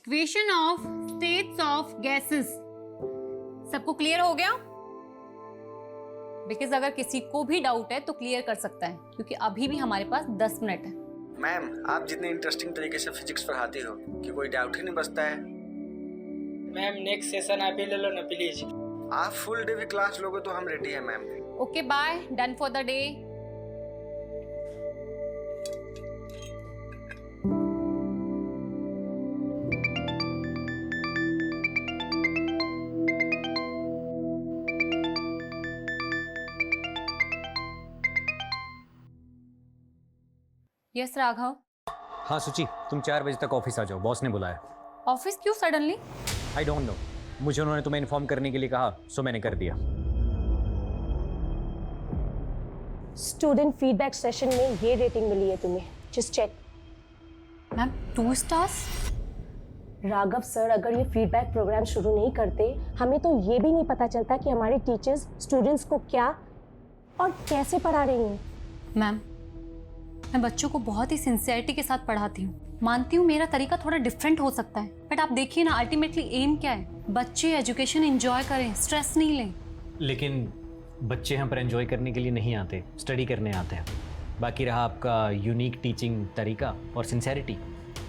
Equation of states of gases सबको clear हो गया? बिकॉज अगर किसी को भी डाउट है तो क्लियर कर सकता है, क्योंकि अभी भी हमारे पास 10 मिनट है। मैम, आप जितने इंटरेस्टिंग तरीके से फिजिक्स पढ़ाती हो कि कोई डाउट ही नहीं बचता है। मैम नेक्स्ट सेशन आप ही ले लो ना प्लीज। आप फुल डे भी क्लास लोगे तो हम रेडी है ma'am. Okay bye, done for the day. Yes Raghav. हाँ सुची, तुम 4 बजे तक ऑफिस आ जाओ, बॉस ने बुलाया। ऑफिस क्यों सडनली? आई डोंट नो, मुझे उन्होंने तुम्हें इन्फॉर्म करने के लिए कहा, सो मैंने कर दिया। स्टूडेंट फीडबैक सेशन में ये रेटिंग मिली है तुम्हें, just check. Ma'am 2 stars? Raghav sir अगर ये फीडबैक प्रोग्राम शुरू नहीं करते, हमें तो ये भी नहीं पता चलता कि हमारे टीचर्स स्टूडेंट्स को क्या और कैसे पढ़ा रही हैं। मैम, मैं बच्चों को बहुत ही सिंसियरिटी के साथ पढ़ाती हूँ। मानती हूँ मेरा तरीका थोड़ा डिफरेंट हो सकता है, बट आप देखिए ना, अल्टीमेटली एम क्या है? बच्चे एजुकेशन एंजॉय करें, स्ट्रेस नहीं लें। लेकिन बच्चे यहाँ पर एंजॉय करने के लिए नहीं आते, स्टडी करने आते हैं। बाकी रहा आपका यूनिक टीचिंग तरीका और सिंसेरिटी,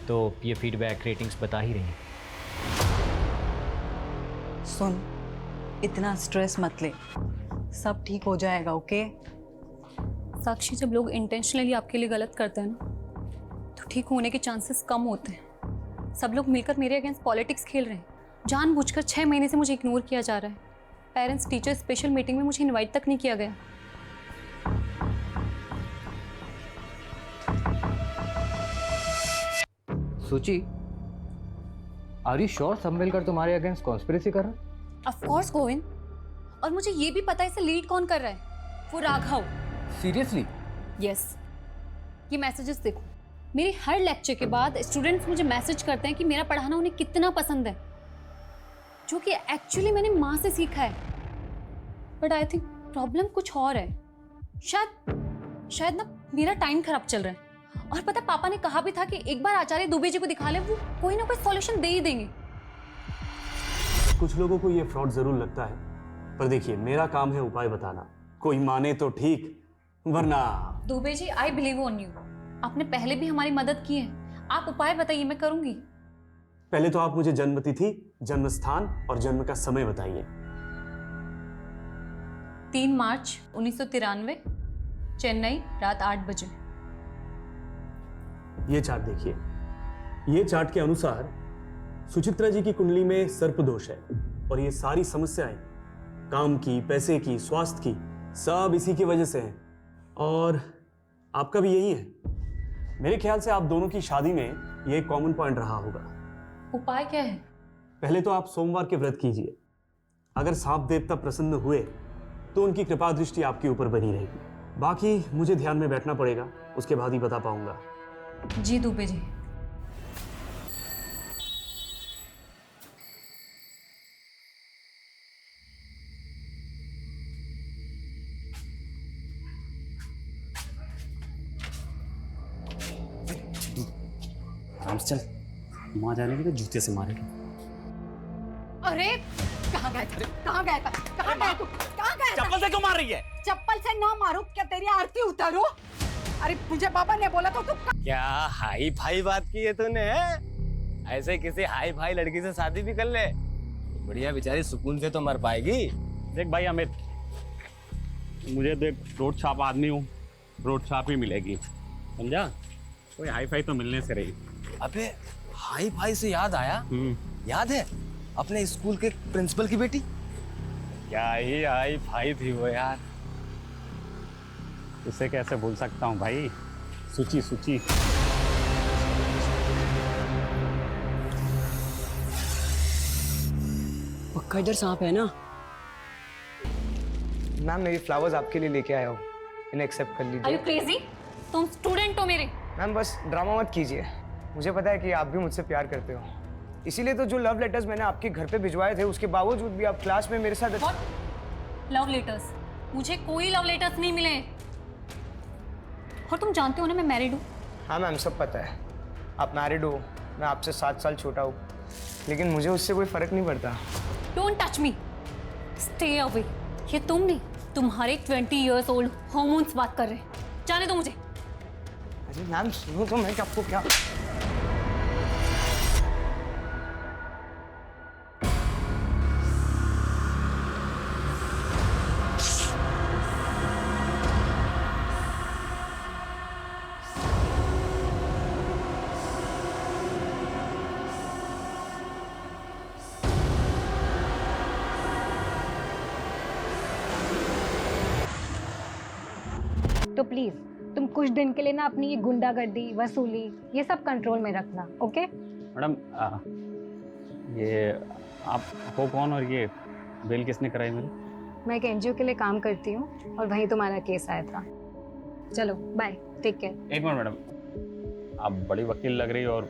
तो ये फीडबैक रेटिंग्स बता ही रही हैं। सुन, इतना स्ट्रेस मत ले, सब ठीक हो जाएगा। ओके साक्षी, जब लोग इंटेंशनली आपके लिए गलत करते हैं ना, तो ठीक होने के चांसेस कम होते हैं। सब लोग मिलकर मेरे अगेंस्ट पॉलिटिक्स खेल रहे हैं। जानबूझकर 6 महीने से मुझे इग्नोर किया जा रहा है। पेरेंट्स टीचर स्पेशल मीटिंग में मुझे इनवाइट तक नहीं किया गया। सुची, आर यू श्योर समवेलकर तुम्हारे अगेंस्ट कॉन्स्पिरेसी कर रहा है? ऑफ कोर्स गोविंद, और मुझे ये भी पता है इसे लीड कौन कर रहा है, वो राघव। सीरियसली? यस, ये मैसेजेस देखो। मेरे हर लेक्चर के बाद स्टूडेंट्स मुझे मैसेज करते हैं कि मेरा पढ़ाना उन्हें कितना पसंद है, जो कि एक्चुअली मैंने माँ से सीखा है। बट आई थिंक प्रॉब्लम कुछ और है। शायद ना मेरा टाइम खराब चल रहा है। और पता, पापा ने कहा भी था कि एक बार आचार्य दुबे जी को दिखा ले, वो कोई ना कोई सॉल्यूशन दे ही देंगे। कुछ लोगों को ये फ्रॉड जरूर लगता है, पर देखिए मेरा काम है उपाय बताना। कोई माने तो ठीक, वरना। Dubey ji, I believe on you. आपने पहले भी हमारी मदद की है, आप उपाय बताइए, मैं करूंगी। पहले तो आप मुझे जन्म तिथि, जन्म स्थान और जन्म का समय बताइए। 3 मार्च 1993, चेन्नई, रात 8 बजे। ये चार्ट देखिए। ये चार्ट के अनुसार सुचित्रा जी की कुंडली में सर्प दोष है, और ये सारी समस्याएं काम की, पैसे की, स्वास्थ्य की, सब इसी की वजह से है। और आपका भी यही है। मेरे ख्याल से आप दोनों की शादी में ये कॉमन पॉइंट रहा होगा। उपाय क्या है? पहले तो आप सोमवार के व्रत कीजिए। अगर सांप देवता प्रसन्न हुए तो उनकी कृपा दृष्टि आपके ऊपर बनी रहेगी। बाकी मुझे ध्यान में बैठना पड़ेगा, उसके बाद ही बता पाऊंगा। जी दुबे जी। चल, माँ जाने की तो जूते से मारेगी। अरे कहाँ गया था? कहाँ गया था? कहाँ गया तू? कहाँ गया था? चप्पल से क्यों मार रही है? चप्पल से ना मारूं, क्या तेरी आरती उतारूं? अरे मुझे पापा ने बोला तो तू क्या हाई फाई बात की है तूने? ऐसे किसी हाई फाई लड़की से शादी भी कर ले, बढ़िया बेचारी सुकून से तो मर पाएगी। देख भाई अमित, मुझे देख, रोड छाप आदमी हूँ, रोड छाप ही मिलेगी, समझा? कोई हाई फाई तो मिलने से रही। अबे हाई फाई से याद आया, याद है अपने स्कूल के प्रिंसिपल की बेटी? क्या ही हाई फाई थी वो यार, उसे कैसे भूल सकता हूँ भाई। सुची सुची। पक्का इधर सांप है ना? मैम, मेरी फ्लावर्स आपके लिए लेके आया हूँ, इन्हें एक्सेप्ट कर Are you लीजिए। crazy? तुम स्टूडेंट हो मेरे। मैम बस ड्रामा मत कीजिए, मुझे पता है कि आप भी मुझसे प्यार करते हो, इसीलिए तो जो लव लेटर्स मैंने आपके घर पे भिजवाए थे, उसके बावजूद भी आप क्लास में मेरे साथ। Love letters? मुझे कोई लव लेटर्स नहीं मिले। और तुम जानते हो ना मैं मैरिड हूँ। हाँ मैम, सब पता है। आप मैरिड हो, मैं आपसे 7 साल छोटा हूँ, लेकिन मुझे उससे कोई फर्क नहीं पड़ता। Don't touch me, stay away. ये तुम नहीं, तुम्हारे 20 इयर्स ओल्ड हॉर्मोन्स बात कर रहे हैं। जाने दो मुझे। अरे मैम सुनो तो, मैं आपको क्या। तो प्लीज तुम कुछ दिन के लिए ना अपनी ये गुंडागर्दी, वसूली, ये सब कंट्रोल में रखना, ओके? मैडम ये आप हो कौन और ये बेल किसने कराई मेरी? मैं एक एनजीओ के लिए काम करती हूँ और वहीं तुम्हारा केस आया था। चलो बाय, टेक केयर। एक मिनट मैडम, आप बड़ी वकील लग रही हो और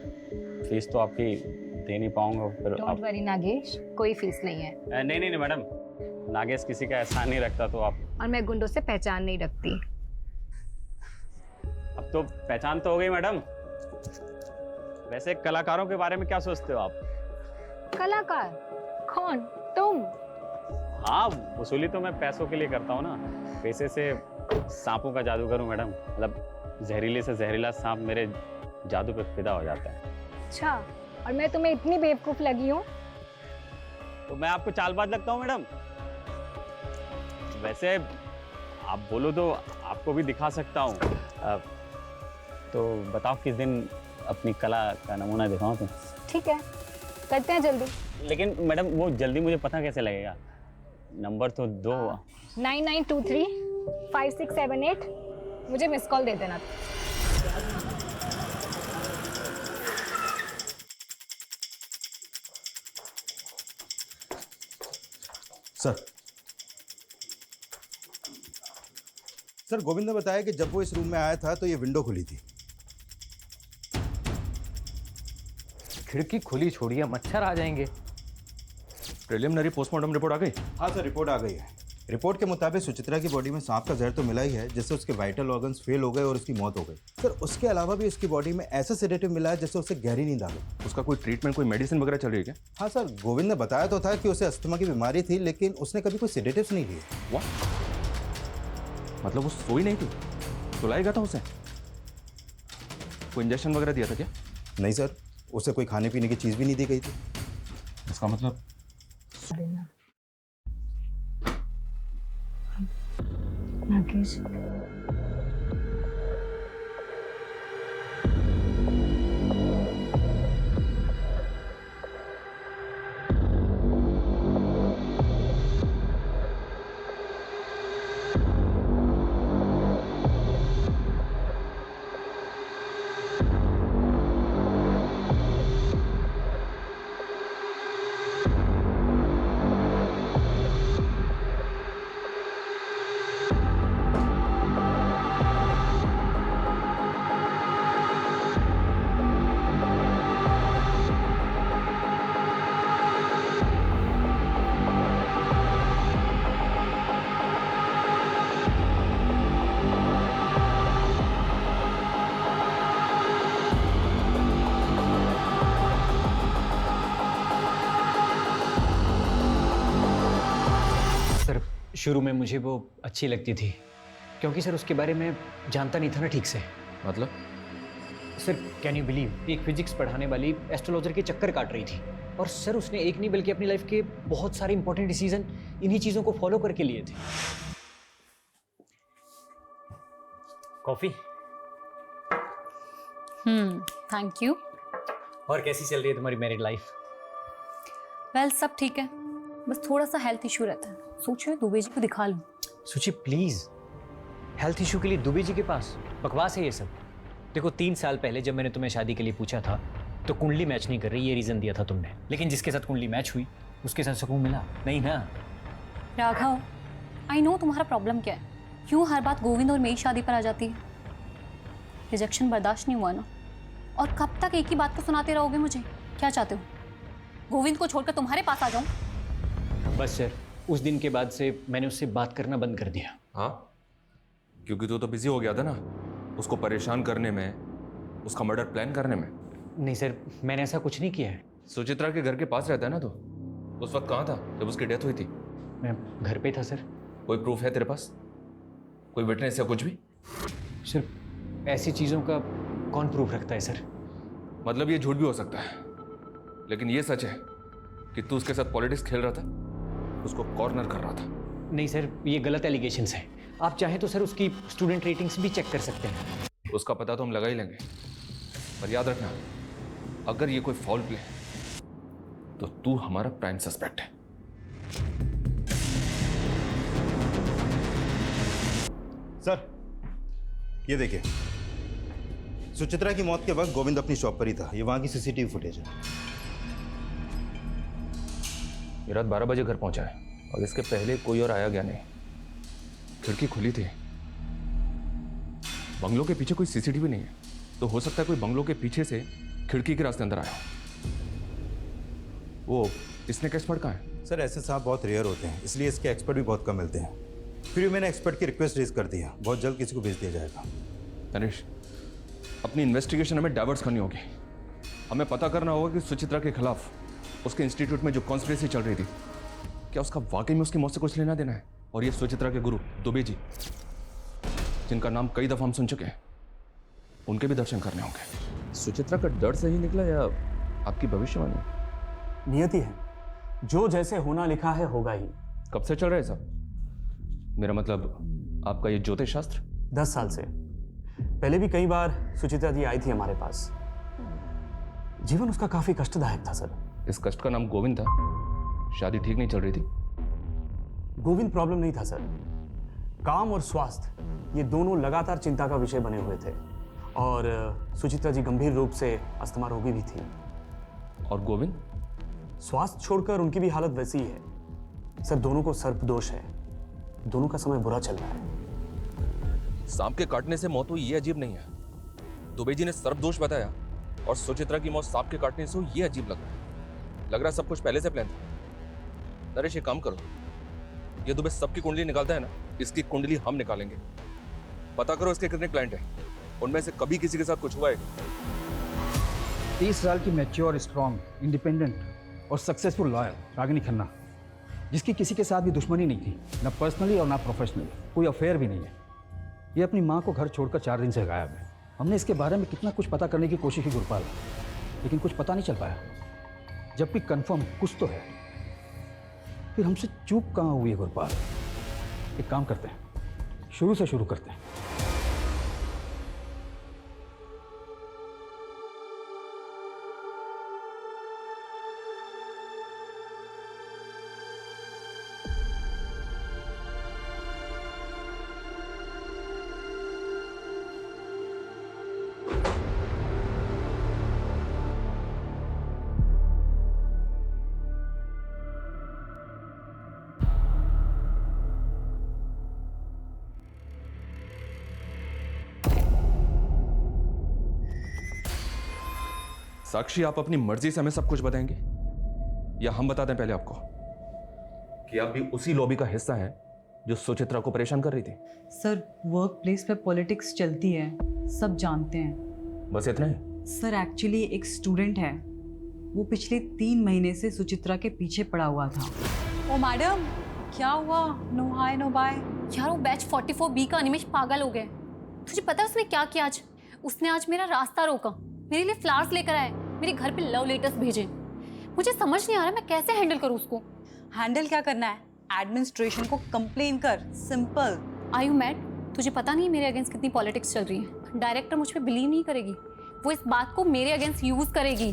फीस तो आपकी दे नहीं पाऊंगा फिर। डोंट वरी नागेश, कोई फीस नहीं है। नहीं नहीं नहीं मैडम, नागेश किसी का एहसान नहीं रखता तो आप। और मैं गुंडों से पहचान नहीं रखती। अब तो पहचान तो हो गई मैडम। वैसे कलाकारों के बारे में क्या सोचते हो आप? कलाकार? कौन? तुम? हाँ, वसूली तो मैं पैसों के लिए करता हूँ ना। पैसे से सांपों का जादू करूँ मैडम, मतलब जहरीले से जहरीला सांप मेरे जादू पे फिदा हो जाता है। अच्छा, और मैं तुम्हें इतनी बेवकूफ लगी हूँ? तो मैं आपको चालबाज लगता हूँ मैडम? वैसे आप बोलो तो आपको भी दिखा सकता हूँ। तो बताओ किस दिन अपनी कला का नमूना दिखाऊं तो? ठीक है, करते हैं जल्दी। लेकिन मैडम वो जल्दी मुझे पता कैसे लगेगा? नंबर तो दो। 9923 5678, मुझे मिस कॉल दे देना। सर गोविंद ने बताया कि जब वो इस रूम में आया था तो ये विंडो खुली थी। खिड़की खुली छोड़िए, मच्छर आ जाएंगे। प्रिलिमिनरी पोस्टमार्टम रिपोर्ट आ गई? हाँ सर, रिपोर्ट आ गई है। रिपोर्ट के मुताबिक सुचित्रा की बॉडी में सांप का जहर तो मिला ही है, जिससे उसके वाइटल ऑर्गन्स फेल हो गए और उसकी मौत हो गई। सर उसके अलावा भी उसकी बॉडी में ऐसा सेडेटिव मिला है जिससे उसे गहरी नींद आ गई। उसका कोई ट्रीटमेंट, कोई मेडिसिन वगैरह चल रही है क्या? हाँ सर, गोविंद ने बताया तो था कि उसे अस्थमा की बीमारी थी, लेकिन उसने कभी कोई सेडेटिव्स नहीं लिए। मतलब वो सोई नहीं थी, सुलाएगा था उसे? कोई इंजेक्शन वगैरह दिया था क्या? नहीं सर, उसे कोई खाने पीने की चीज भी नहीं दी गई थी। इसका मतलब नागेश, शुरू में मुझे वो अच्छी लगती थी क्योंकि सर उसके बारे में जानता नहीं था ना ठीक से। मतलब? सर कैन यू बिलीव, एक फिजिक्स पढ़ाने वाली एस्ट्रोलॉजर के चक्कर काट रही थी और सर उसने एक नहीं बल्कि अपनी लाइफ के बहुत सारे इंपॉर्टेंट डिसीजन इन्हीं चीज़ों को फॉलो करके लिए थे। कॉफ़ी? Thank you. और कैसी चल रही है तुम्हारी मैरिड लाइफ? वेल सब ठीक है, बस थोड़ा सा हेल्थ इशू रहता है। सोच रही हूँ दुबे जी को दिखा लूँ। सुची प्लीज, हेल्थ इशू के लिए दुबे जी के पास? बकवास है ये सब। देखो 3 साल पहले जब मैंने तुम्हें शादी के लिए पूछा था तो कुंडली मैच नहीं कर रही, ये रीजन दिया था तुमने। लेकिन जिसके साथ कुंडली मैच हुई उसके साथ सुकून मिला नहीं ना? राघव, आई नो तुम्हारा प्रॉब्लम क्या है। क्यों हर बात गोविंद और मेरी शादी पर आ जाती है? रिजेक्शन बर्दाश्त नहीं हुआ ना, और कब तक एक ही बात को सुनाते रहोगे मुझे? क्या चाहते हो, गोविंद को छोड़कर तुम्हारे पास आ जाऊं? बस सर, उस दिन के बाद से मैंने उससे बात करना बंद कर दिया। हाँ, क्योंकि तू तो बिजी हो गया था ना उसको परेशान करने में, उसका मर्डर प्लान करने में। नहीं सर, मैंने ऐसा कुछ नहीं किया है। सुचित्रा के घर के पास रहता है ना तो उस वक्त कहाँ था जब उसकी डेथ हुई थी? मैं घर पे था सर। कोई प्रूफ है तेरे पास? कोई विटनेस या कुछ भी? सिर्फ ऐसी चीज़ों का कौन प्रूफ रखता है सर? मतलब ये झूठ भी हो सकता है, लेकिन ये सच है कि तू उसके साथ पॉलिटिक्स खेल रहा था, उसको कॉर्नर कर रहा था। नहीं सर, ये गलत एलिगेशंस हैं। आप चाहें तो सर उसकी स्टूडेंट रेटिंग्स भी चेक कर सकते हैं। उसका पता तो हम लगा ही लेंगे, पर याद रखना अगर ये कोई फाउल प्ले है तो तू हमारा प्राइम सस्पेक्ट है। सर ये देखिए, सुचित्रा की मौत के वक्त गोविंद अपनी शॉप पर ही था। ये वहां की सीसीटीवी फुटेज है। ये रात 12 बजे घर पहुंचा है और इसके पहले कोई और आया गया नहीं। खिड़की खुली थी। बंगलों के पीछे कोई सीसीटीवी नहीं है, तो हो सकता है कोई बंगलों के पीछे से खिड़की के रास्ते अंदर आया हो। वो इसने एक्सपर्ट कहाँ है? सर ऐसे सांप बहुत रेयर होते हैं, इसलिए इसके एक्सपर्ट भी बहुत कम मिलते हैं। फिर भी मैंने एक्सपर्ट की रिक्वेस्ट रेज कर दी है, बहुत जल्द किसी को भेज दिया जाएगा। तनिष, अपनी इन्वेस्टिगेशन हमें डाइवर्स करनी होगी। हमें पता करना होगा कि सुचित्रा के खिलाफ उसके इंस्टीट्यूट में जो कॉन्स्पिरेसी चल रही थी, क्या उसका वाकई में उसकी मौत से कुछ लेना देना है? और ये सुचित्रा के गुरु दुबे जी, जिनका नाम कई दफा हम सुन चुके हैं, उनके भी दर्शन करने होंगे। सुचित्रा का डर सही निकला या आपकी भविष्यवाणी? नियति है, जो जैसे होना लिखा है होगा ही। कब से चल रहा है सब? मेरा मतलब आपका ये ज्योतिष शास्त्र? 10 साल से। पहले भी कई बार सुचित्रा जी आई थी हमारे पास। जीवन उसका काफी कष्टदायक था सर। इस कष्ट का नाम गोविंद था। शादी ठीक नहीं चल रही थी? गोविंद प्रॉब्लम नहीं था सर। काम और स्वास्थ्य ये दोनों लगातार चिंता का विषय बने हुए थे, और सुचित्रा जी गंभीर रूप से अस्थमा रोगी भी थी। और गोविंद? स्वास्थ्य छोड़कर उनकी भी हालत वैसी ही है सर। दोनों को सर्पदोष है, दोनों का समय बुरा चल रहा है। सांप के काटने से मौत हुई ये अजीब नहीं है। दुबे जी ने सर्पदोष बताया और सुचित्रा की मौत सांप के काटने से हुई ये अजीब लग रहा है। लग रहा है सब कुछ पहले से प्लान था। नरेश एक काम करो, ये दुबे सबकी कुंडली निकालता है ना, इसकी कुंडली हम निकालेंगे। पता करो इसके कितने क्लाइंट हैं, उनमें से कभी किसी के साथ कुछ हुआ है? 30 साल की मैच्योर, स्ट्रॉन्ग, इंडिपेंडेंट और सक्सेसफुल लॉयर रागिनी खन्ना, जिसकी किसी के साथ भी दुश्मनी नहीं थी, ना पर्सनली और ना प्रोफेशनली, कोई अफेयर भी नहीं है। ये अपनी माँ को घर छोड़कर 4 दिन से गायब है। हमने इसके बारे में कितना कुछ पता करने की कोशिश की गुरपाल, लेकिन कुछ पता नहीं चल पाया। जबकि कंफर्म कुछ तो है, फिर हमसे चूक कहाँ हुई है गुरपाल? एक काम करते हैं, शुरू से शुरू करते हैं। साक्षी, आप अपनी मर्जी से हमें सब कुछ बताएंगे या हम बता दें पहले आपको कि आप भी उसी लॉबी का हिस्सा हैं जो सुचित्रा को परेशान कर रही थी? सर वर्क प्लेस पे पॉलिटिक्स चलती है, सब जानते हैं। बस इतना ही? सर एक्चुअली एक स्टूडेंट है, वो पिछले 3 महीने से सुचित्रा के पीछे पड़ा हुआ था। ओ मैडम, क्या हुआ? No hi no bye. यार वो बैच 44B का अनिमेश पागल हो गया। तुझे पता है उसने क्या किया आज? उसने आज मेरा रास्ता रोका, मेरे लिए फ्लावर्स लेकर आए, मेरे घर पे लव लेटर्स भेजे। मुझे समझ नहीं आ रहा मैं कैसे हैंडल करूँ उसको। हैंडल क्या करना है? एडमिनिस्ट्रेशन को कंप्लेन कर, सिंपल। Are you mad? तुझे पता नहीं मेरे अगेंस्ट कितनी पॉलिटिक्स चल रही है। डायरेक्टर मुझ पे बिलीव नहीं करेगी, वो इस बात को मेरे अगेंस्ट यूज करेगी।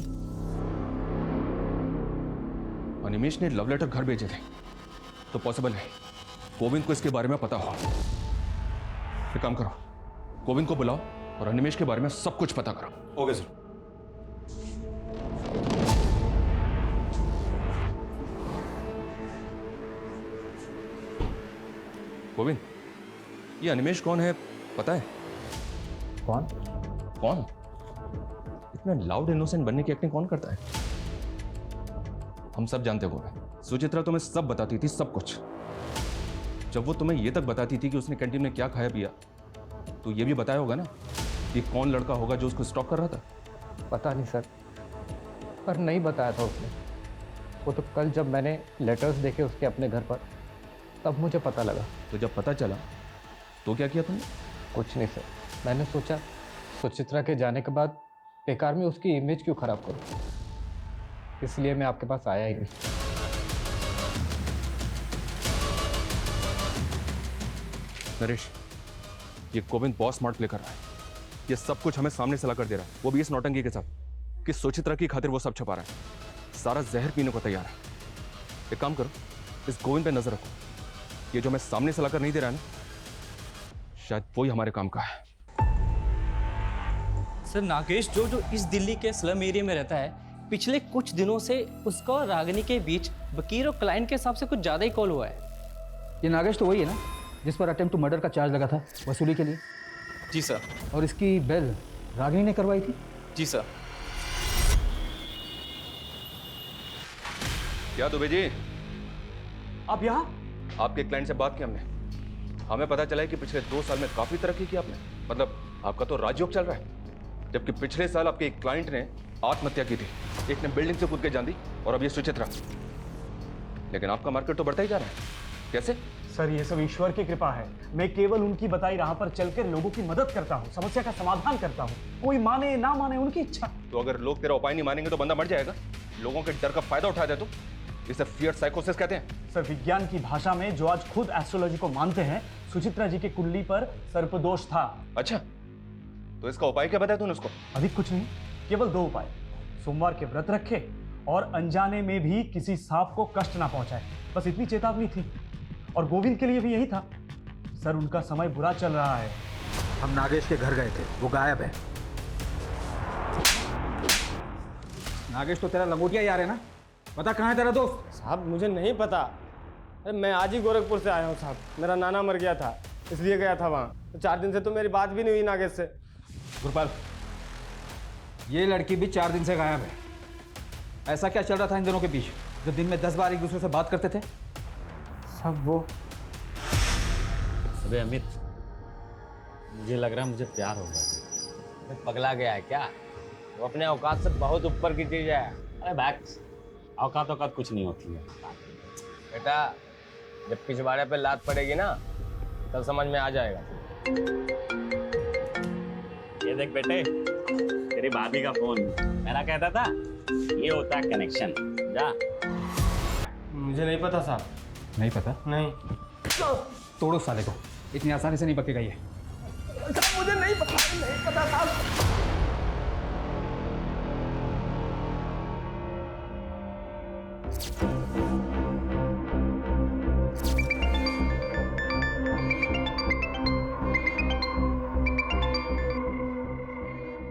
अनिमेश ने लव लेटर घर भेजे थे, तो पॉसिबल है गोविंद को इसके बारे में पता हो। एक काम करो, गोविंद को बुलाओ और अनिमेश के बारे में सब कुछ पता करो। Okay sir. गोविंद, ये अनिमेश कौन है पता है? कौन? कौन? इतने लाउड इनोसेंट बनने की एक्टिंग कौन करता है? हम सब जानते हो गोविंद, सुचित्रा तुम्हें सब बताती थी, सब कुछ। जब वो तुम्हें ये तक बताती थी कि उसने कैंटीन में क्या खाया पिया, तो ये भी बताया होगा ना कि कौन लड़का होगा जो उसको स्टॉक कर रहा था? पता नहीं सर, पर नहीं बताया था उसने। वो तो कल जब मैंने लेटर्स देखे उसके अपने घर पर, तब मुझे पता लगा। तो जब पता चला तो क्या किया तुमने? कुछ नहीं सर, मैंने सोचा सुचित्रा के जाने के बाद बेकार में उसकी इमेज क्यों खराब करूं, इसलिए मैं आपके पास आया ही नहीं। नरेश, ये गोविंद बहुत स्मार्ट प्ले कर रहा है। ये सब कुछ हमें सामने से ला कर दे रहा है, वो भी इस नौटंकी के साथ कि सुचित्रा की खातिर वो सब छुपा रहा है, सारा जहर पीने को तैयार है। एक काम करो, इस गोविंद पे नजर रखो। ये जो हमें सामने से लाकर नहीं दे रहा है ना, शायद वही हमारे काम का है। सर नागेश जो इस दिल्ली के स्लम एरिया में रहता है, पिछले कुछ दिनों से उसका और रागिनी के बीच वकील और क्लाइंट के हिसाब से कुछ ज़्यादा ही कॉल हुआ है। ये नागेश तो वही है ना जिस पर अटेम्प्ट टू मर्डर का चार्ज लगा था वसूली के लिए? जी सर। और इसकी बेल रागिनी ने करवाई थी? जी सर। क्या दुबे जी, आप यहाँ? आपके क्लाइंट से बात की हमने, हमें पता चला है कि पिछले 2 साल में काफी तरक्की की आपने। मतलब आपका तो राजयोग चल रहा है, जबकि पिछले साल आपके एक क्लाइंट ने आत्महत्या की थी, एक ने बिल्डिंग से कूद के जान दी, और अब ये सुचित्रा। लेकिन आपका मार्केट तो बढ़ता ही जा रहा है, कैसे? सर ये सब ईश्वर की कृपा है। मैं केवल उनकी बताई राह पर चलकर लोगों की मदद करता हूँ, समस्या का समाधान करता हूँ। कोई माने ना माने उनकी इच्छा। तो अगर लोग तेरा उपाय नहीं मानेंगे तो बंदा मर जाएगा। लोगों के डर का फायदा उठा दे तो इसे फियर साइकोसिस कहते हैं। सर विज्ञान की भाषा में जो आज खुद एस्ट्रोलॉजी को मानते हैं, सुचित्रा जी की कुंडली पर सर्पदोष था। अच्छा, तो इसका उपाय क्या बताया तूने उसको? अधिक कुछ नहीं, केवल 2 उपाय। सोमवार के व्रत रखे और अनजाने में भी किसी सांप को कष्ट ना पहुंचाए, बस इतनी चेतावनी थी। और गोविंद के लिए भी यही था। सर उनका समय बुरा चल रहा है। हम नागेश के घर गए थे, वो गायब है। नागेश तो तेरा लंगोटिया यार है ना, बता कहाँ है तेरा दोस्त? साहब मुझे नहीं पता। अरे मैं आज ही गोरखपुर से आया हूँ साहब, मेरा नाना मर गया था इसलिए गया था वहाँ। तो 4 दिन से तो मेरी बात भी नहीं हुई नागेश से। गुरपाल, ये लड़की भी 4 दिन से गायब है। ऐसा क्या चल रहा था इन दोनों के बीच जो दिन में 10 बार एक दूसरे से बात करते थे? सब वो। अबे अमित, मुझे लग रहा है मुझे प्यार हो गया। पगला गया है क्या? वो अपने औकात से बहुत ऊपर की चीज है। अरे बैक्स, औकात औकात कुछ नहीं होती है बेटा, जब पिछवाड़े पे लात पड़ेगी ना तब समझ में आ जाएगा। ये देख बेटे, तेरी भाभी का फोन मेरा कहता था ये होता है कनेक्शन। जा। मुझे नहीं पता साहब। नहीं पता? नहीं। तोड़ो साले को, इतनी आसानी से नहीं बकेगा ये। मुझे नहीं पता साहब।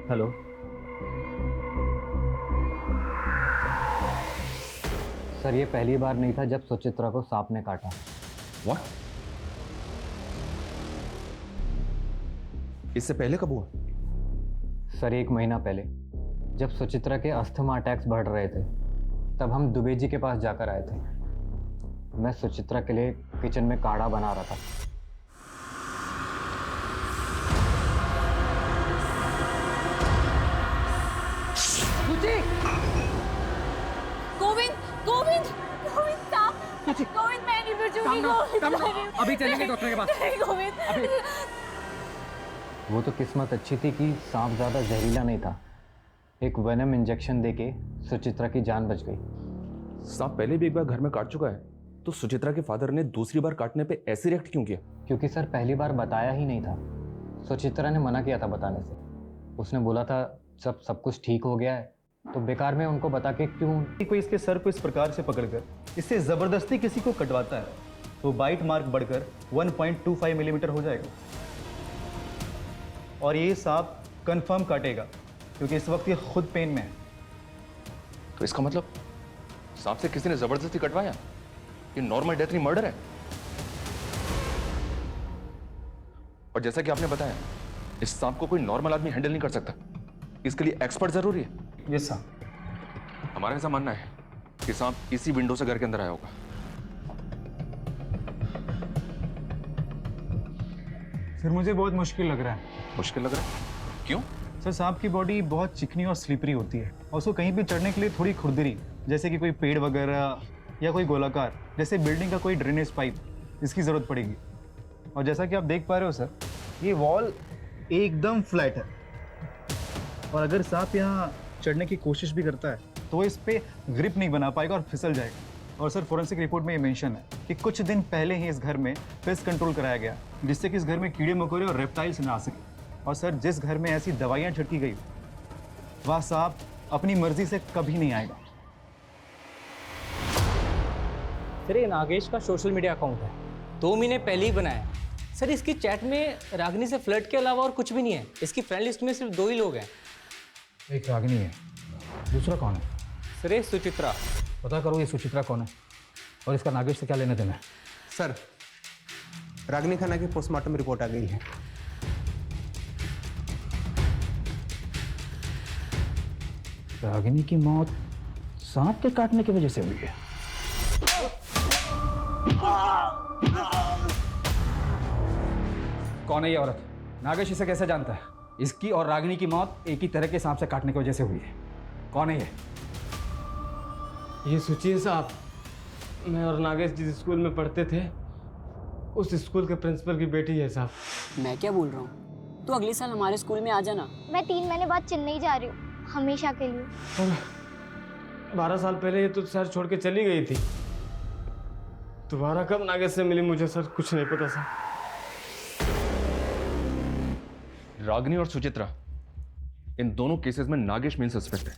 हेलो, सर ये पहली बार नहीं था जब सुचित्रा को सांप ने काटा। What? इससे पहले कब हुआ? सर 1 महीना पहले, जब सुचित्रा के अस्थमा अटैक्स बढ़ रहे थे, तब हम दुबे जी के पास जाकर आए थे। मैं सुचित्रा के लिए किचन में काढ़ा बना रहा था। गोविंद गोविंद गोविंद साहब, गोविंद मैं नहीं बचूंगी। गोविंद अभी चलेंगे डॉक्टर के पास। नहीं गोविंद। वो तो किस्मत अच्छी थी कि सांप ज़्यादा जहरीला नहीं था। एक वेनम इंजेक्शन देके सुचित्रा की जान बच गई। सांप पहले भी एक बार घर में काट चुका है, तो सुचित्रा के फादर ने दूसरी बार काटने पे ऐसे रिएक्ट क्यों किया? क्योंकि सर पहली बार बताया ही नहीं था। सुचित्रा ने मना किया था बताने से। उसने बोला था जब सब कुछ ठीक हो गया है तो बेकार में उनको बता के क्यों। कोई इसके सर को इस प्रकार से पकड़कर इससे जबरदस्ती किसी को कटवाता है तो बाइट मार्क बढ़कर 1.25 मिलीमीटर हो जाएगा और ये सांप कंफर्म काटेगा क्योंकि इस वक्त ये खुद पेन में है। तो इसका मतलब सांप से किसी ने जबरदस्ती कटवाया? ये नॉर्मल डेथ नहीं, मर्डर है। और जैसा कि आपने बताया, इस सांप को कोई नॉर्मल आदमी हैंडल नहीं कर सकता, इसके लिए एक्सपर्ट जरूरी है। Yes sir. हमारा ऐसा मानना है कि सांप इसी विंडो से घर के अंदर आया होगा। फिर मुझे बहुत मुश्किल लग रहा है। मुश्किल लग रहा है? क्यों? सर सांप की बॉडी बहुत चिकनी और स्लिपरी होती है और उसको कहीं भी चढ़ने के लिए थोड़ी खुरदरी, जैसे कि कोई पेड़ वगैरह या कोई गोलाकार जैसे बिल्डिंग का कोई ड्रेनेज पाइप, इसकी ज़रूरत पड़ेगी। और जैसा कि आप देख पा रहे हो सर, ये वॉल एकदम फ्लैट है और अगर सांप यहाँ चढ़ने की कोशिश भी करता है तो इस पे ग्रिप नहीं बना पाएगा और फिसल जाएगा। और सर फॉरेंसिक रिपोर्ट में ये मेंशन है कि कुछ दिन पहले ही इस घर में पेस्ट कंट्रोल कराया गया, जिससे कि इस घर में कीड़े मकोड़े और रेप्टाइल्स ना आ सके। और सर जिस घर में ऐसी दवाइयाँ छिड़की गई वह सांप अपनी मर्जी से कभी नहीं आएगा। सर ये नागेश का सोशल मीडिया अकाउंट है, 2 महीने पहले ही बनाया है। सर इसकी चैट में रागिनी से फ्लर्ट के अलावा और कुछ भी नहीं है। इसकी फ्रेंड लिस्ट में सिर्फ 2 ही लोग हैं। एक रागिनी है, दूसरा कौन है? सर ये सुचित्रा। पता करो ये सुचित्रा कौन है और इसका नागेश से क्या लेना देना है। सर रागिनी खन्ना की पोस्टमार्टम रिपोर्ट आ गई है। रागिनी की मौत सांप के काटने की वजह से हुई है। कौन है ये औरत? नागेश इसे कैसे जानता है? इसकी और रागिनी की मौत एक ही तरह के सांप से काटने की वजह से हुई है। कौन है ये सोचिए साहब, मैं और नागेश जिस स्कूल में पढ़ते थे उस स्कूल के प्रिंसिपल की बेटी है साहब। मैं क्या बोल रहा हूँ, तो अगले साल हमारे स्कूल में आ जाना। मैं 3 महीने बाद चेन्नई जा रही हूँ, हमेशा के लिए। और 12 साल पहले ये तो शहर छोड़ के चली गई थी। दोबारा कब नागेश से मिली मुझे सर कुछ नहीं पता सर। रागिनी और सुचित्रा, इन दोनों केसेस में नागेश मेन सस्पेक्ट है,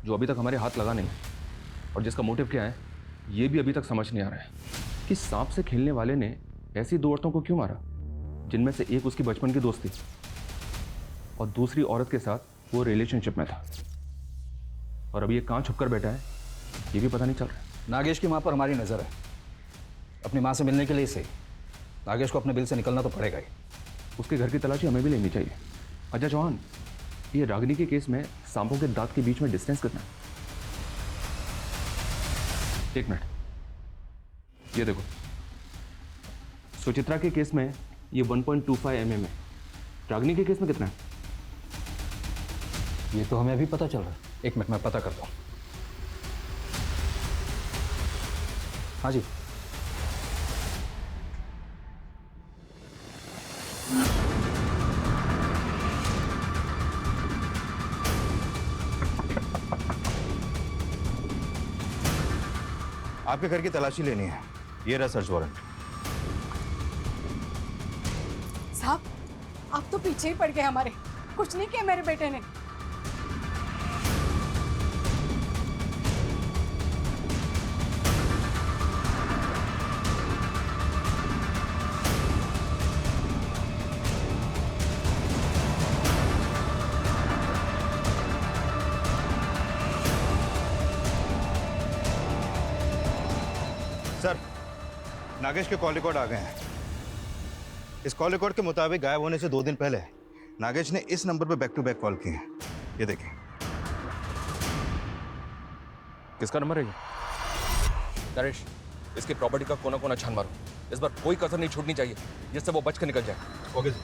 जो अभी तक हमारे हाथ लगा नहीं। और जिसका मोटिव क्या है ये भी अभी तक समझ नहीं आ रहा है कि सांप से खेलने वाले ने ऐसी 2 औरतों को क्यों मारा, जिनमें से एक उसकी बचपन की दोस्त थी और दूसरी औरत के साथ वो रिलेशनशिप में था। और अभी ये कहाँ छुपकर बैठा है ये भी पता नहीं चल रहा। नागेश की मां पर हमारी नजर है। अपनी मां से मिलने के लिए से नागेश को अपने बिल से निकलना तो पड़ेगा ही। उसके घर की तलाशी हमें भी लेनी चाहिए। अजय चौहान, ये रागिनी के केस में सांपों के दांत के बीच में डिस्टेंस कितना है? 1 मिनट, ये देखो, सुचित्रा के केस में ये 1.25 mm है। रागिनी के केस में कितना है? ये तो हमें अभी पता चल रहा है। 1 मिनट में पता करता हूँ। हाँ जी। आपके घर की तलाशी लेनी है, ये रहा सर्च वारंट। साहब आप तो पीछे ही पड़ गए हमारे, कुछ नहीं किया मेरे बेटे ने। सर, नागेश के कॉल रिकॉर्ड आ गए हैं। इस कॉल रिकॉर्ड के मुताबिक गायब होने से 2 दिन पहले नागेश ने इस नंबर पर बैक टू बैक कॉल किए हैं। ये देखिए। किसका नंबर है ये? नरेश, इसकी प्रॉपर्टी का कोना कोना छान मारो। इस बार कोई कसर नहीं छूटनी चाहिए जिससे वो बच कर निकल जाए। Okay sir.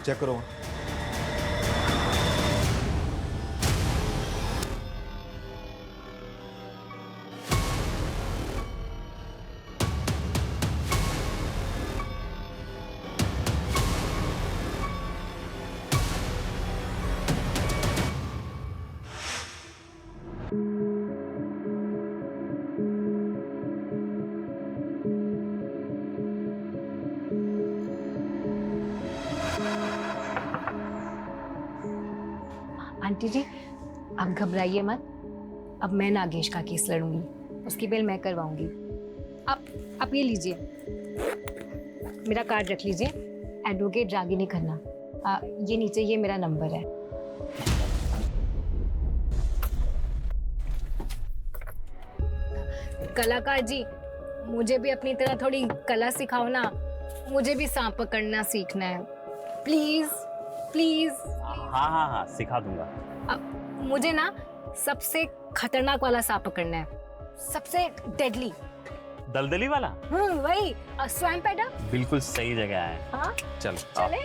चेक करो। आंटी जी आप घबराइए मत, अब मैं नागेश का केस लड़ूंगी, उसकी बेल मैं करवाऊंगी। आप ये लीजिए, मेरा कार्ड रख लीजिए, एडवोकेट रागिनी खन्ना। ये नीचे ये मेरा नंबर है। कलाकार जी, मुझे भी अपनी तरह थोड़ी कला सिखाओ ना, मुझे भी सांप पकड़ना सीखना है, प्लीज प्लीज। हाँ हाँ हाँ सिखा दूंगा। मुझे ना सबसे खतरनाक वाला सांप पकड़ना है, सबसे डेडली। दलदली वाला? वही स्वयं पैदा। बिल्कुल सही जगह है। हाँ चलो आओ। चले।